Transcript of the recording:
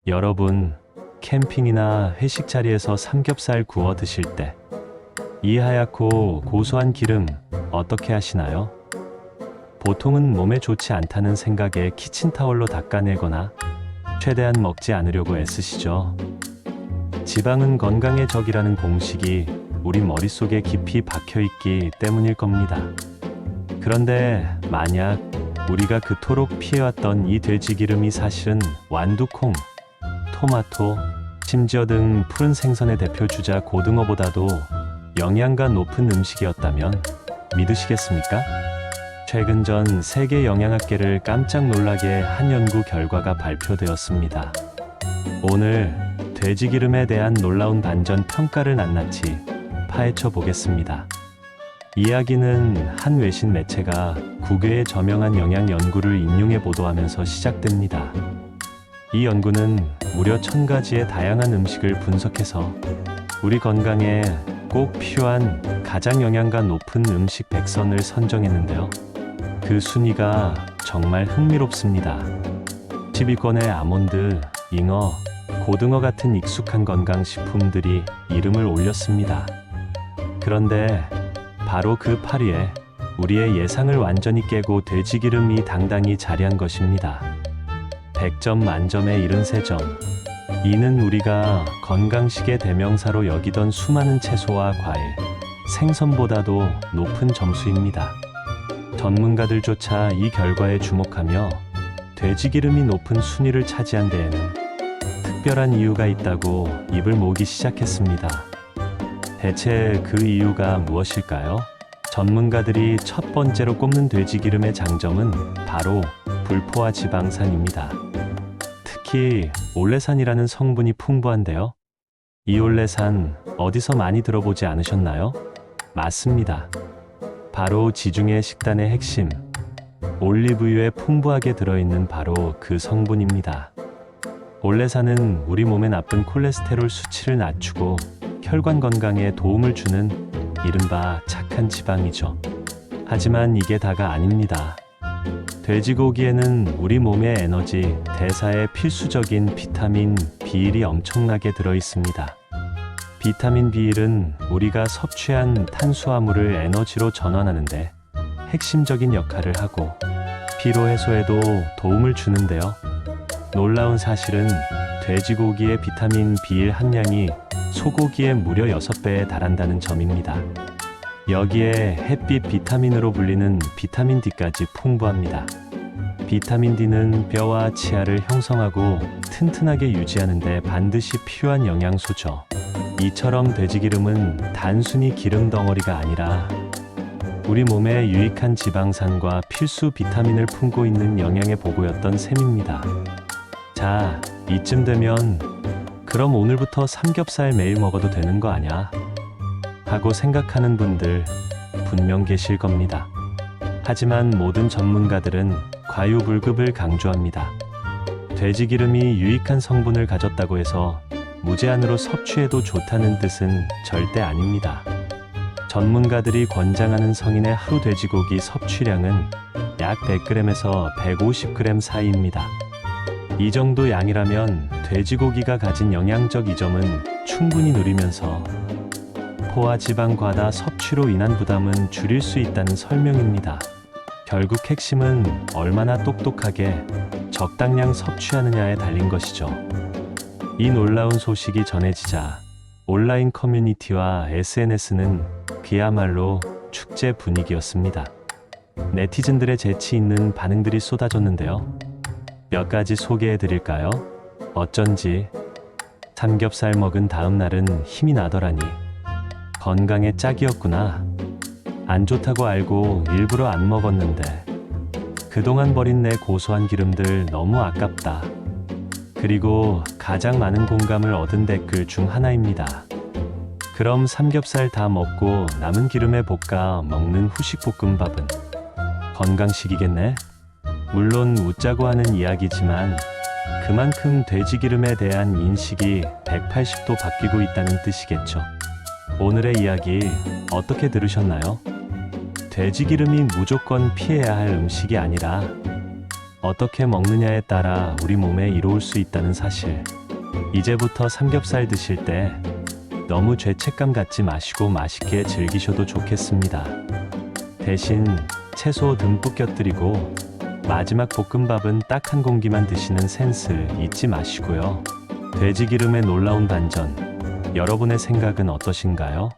여러분, 캠핑이나 회식 자리에서 삼겹살 구워 드실 때 이 하얗고 고소한 기름 어떻게 하시나요? 보통은 몸에 좋지 않다는 생각에 키친타월로 닦아내거나 최대한 먹지 않으려고 애쓰시죠. 지방은 건강의 적이라는 공식이 우리 머릿속에 깊이 박혀있기 때문일 겁니다. 그런데 만약 우리가 그토록 피해왔던 이 돼지기름이 사실은 완두콩, 토마토, 심지어 등 푸른 생선의 대표 주자 고등어보다도 영양가 높은 음식이었다면 믿으시겠습니까? 최근 전 세계 영양학계를 깜짝 놀라게 한 연구 결과가 발표되었습니다. 오늘 돼지기름에 대한 놀라운 반전 평가를 낱낱이 파헤쳐 보겠습니다. 이야기는 한 외신 매체가 국외의 저명한 영양 연구를 인용해 보도하면서 시작됩니다. 이 연구는 무려 1000가지의 다양한 음식을 분석해서 우리 건강에 꼭 필요한 가장 영양가 높은 음식 100선을 선정했는데요. 그 순위가 정말 흥미롭습니다. 10위권의 아몬드, 잉어, 고등어 같은 익숙한 건강식품들이 이름을 올렸습니다. 그런데 바로 그 8위에 우리의 예상을 완전히 깨고 돼지기름이 당당히 자리한 것입니다. 100점 만점에 73점. 이는 우리가 건강식의 대명사로 여기던 수많은 채소와 과일, 생선보다도 높은 점수입니다. 전문가들조차 이 결과에 주목하며 돼지기름이 높은 순위를 차지한 데에는 특별한 이유가 있다고 입을 모으기 시작했습니다. 대체 그 이유가 무엇일까요? 전문가들이 첫 번째로 꼽는 돼지기름의 장점은 바로 불포화 지방산입니다. 특히 올레산이라는 성분이 풍부한데요. 이 올레산 어디서 많이 들어보지 않으셨나요? 맞습니다. 바로 지중해 식단의 핵심, 올리브유에 풍부하게 들어있는 바로 그 성분입니다. 올레산은 우리 몸에 나쁜 콜레스테롤 수치를 낮추고 혈관 건강에 도움을 주는 이른바 착한 지방이죠. 하지만 이게 다가 아닙니다. 돼지고기에는 우리 몸의 에너지, 대사에 필수적인 비타민 B1이 엄청나게 들어있습니다. 비타민 B1은 우리가 섭취한 탄수화물을 에너지로 전환하는데 핵심적인 역할을 하고 피로 해소에도 도움을 주는데요. 놀라운 사실은 돼지고기의 비타민 B1 함량이 소고기의 무려 6배에 달한다는 점입니다. 여기에 햇빛 비타민으로 불리는 비타민 D까지 풍부합니다. 비타민 D는 뼈와 치아를 형성하고 튼튼하게 유지하는 데 반드시 필요한 영양소죠. 이처럼 돼지기름은 단순히 기름 덩어리가 아니라 우리 몸에 유익한 지방산과 필수 비타민을 품고 있는 영양의 보고였던 셈입니다. 자, 이쯤 되면 그럼 오늘부터 삼겹살 매일 먹어도 되는 거 아냐? 하고 생각하는 분들 분명 계실 겁니다. 하지만 모든 전문가들은 과유불급을 강조합니다. 돼지기름이 유익한 성분을 가졌다고 해서 무제한으로 섭취해도 좋다는 뜻은 절대 아닙니다. 전문가들이 권장하는 성인의 하루 돼지고기 섭취량은 약 100g에서 150g 사이입니다. 이 정도 양이라면 돼지고기가 가진 영양적 이점은 충분히 누리면서 포화 지방 과다 섭취로 인한 부담은 줄일 수 있다는 설명입니다. 결국 핵심은 얼마나 똑똑하게 적당량 섭취하느냐에 달린 것이죠. 이 놀라운 소식이 전해지자 온라인 커뮤니티와 SNS는 그야말로 축제 분위기였습니다. 네티즌들의 재치 있는 반응들이 쏟아졌는데요. 몇 가지 소개해 드릴까요? 어쩐지 삼겹살 먹은 다음 날은 힘이 나더라니. 건강에 짝이었구나. 안 좋다고 알고 일부러 안 먹었는데 그동안 버린 내 고소한 기름들 너무 아깝다. 그리고 가장 많은 공감을 얻은 댓글 중 하나입니다. 그럼 삼겹살 다 먹고 남은 기름에 볶아 먹는 후식 볶음밥은 건강식이겠네? 물론 웃자고 하는 이야기지만 그만큼 돼지기름에 대한 인식이 180도 바뀌고 있다는 뜻이겠죠. 오늘의 이야기 어떻게 들으셨나요? 돼지기름이 무조건 피해야 할 음식이 아니라 어떻게 먹느냐에 따라 우리 몸에 이로울 수 있다는 사실. 이제부터 삼겹살 드실 때 너무 죄책감 갖지 마시고 맛있게 즐기셔도 좋겠습니다. 대신 채소 듬뿍 곁들이고 마지막 볶음밥은 딱 한 공기만 드시는 센스 잊지 마시고요. 돼지 기름의 놀라운 반전. 여러분의 생각은 어떠신가요?